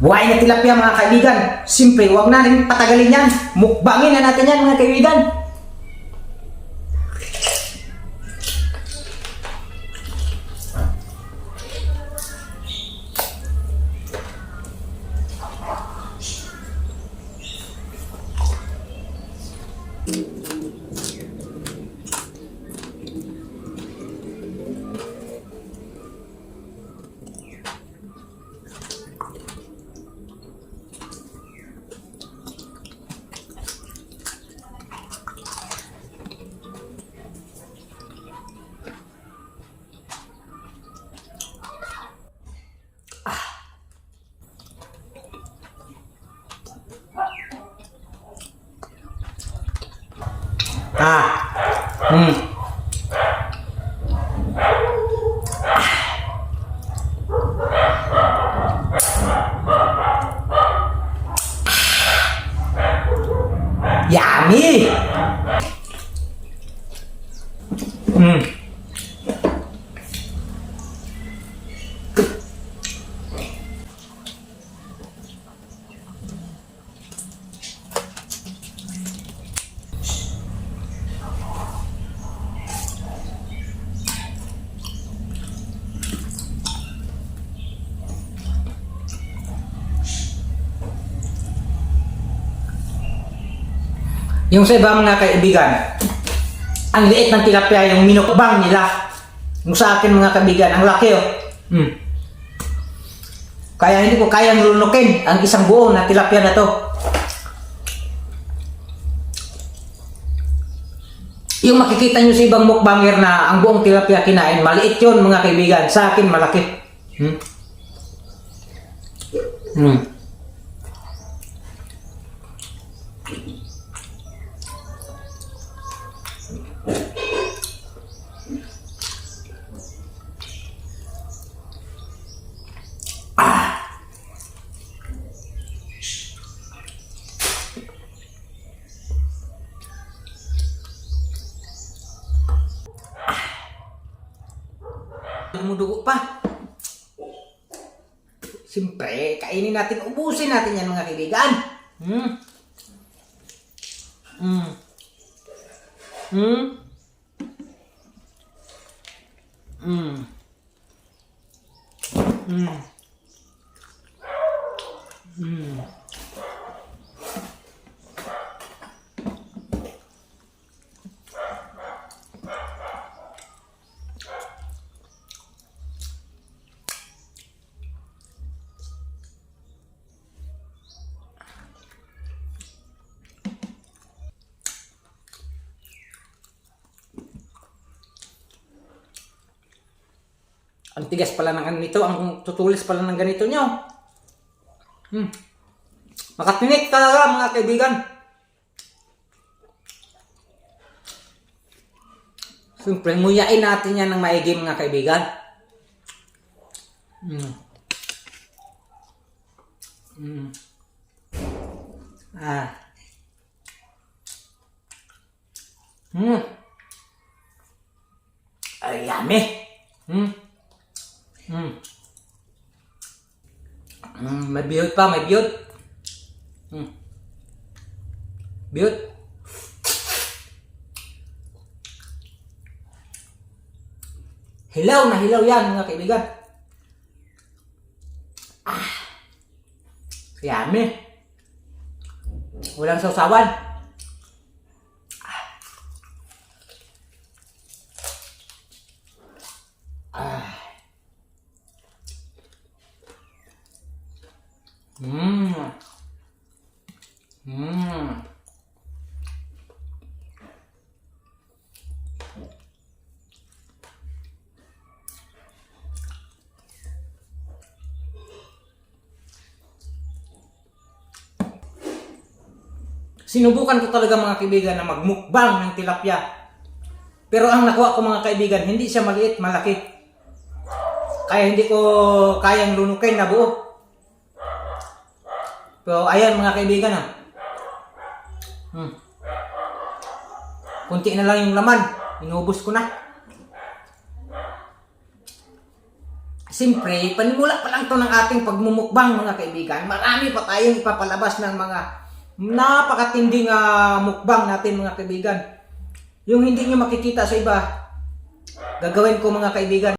Buhay na tilapia mga kaibigan. Siyempre, huwag na rin patagalin yan. Mukbangin na natin yan mga kaibigan. Yummy! Yung sa iba mga kaibigan, ang liit ng tilapia yung minukbang nila. Yung sa akin mga kaibigan, ang laki oh. Kaya hindi ko kayang lunukin ang isang buo na tilapia na to. Yung makikita nyo sa ibang mukbanger na ang buong tilapia kinain, maliit yun mga kaibigan. Sa akin malaki. Dumudugo pa. Siyempre, kainin natin, ubusin natin yan mga kaibigan. Ang tigas pala ng ganito, ang tutulis pala ng ganito nyo. Makatinik talaga mga kaibigan. Siyempre, nguyain natin yan ng maigi mga kaibigan. Ay, yummy. May biyot pa, may biyot. Biyot. Hilaw na hilaw yan mga kaibigan. Yummy. Walang sausawan. Sinubukan ko talaga mga kaibigan na magmukbang ng tilapia. Pero ang nakuha ko mga kaibigan, hindi siya maliit, malaki. Kaya hindi ko kayang lunukin na buo. Pero ayan mga kaibigan ha. Kunti na lang yung laman. Inubos ko na. Siyempre, panimula pa lang to ng ating pagmumukbang mga kaibigan. Marami pa tayong ipapalabas ng mga napakatinding mukbang natin mga kaibigan. Yung hindi nyo makikita sa iba, gagawin ko mga kaibigan.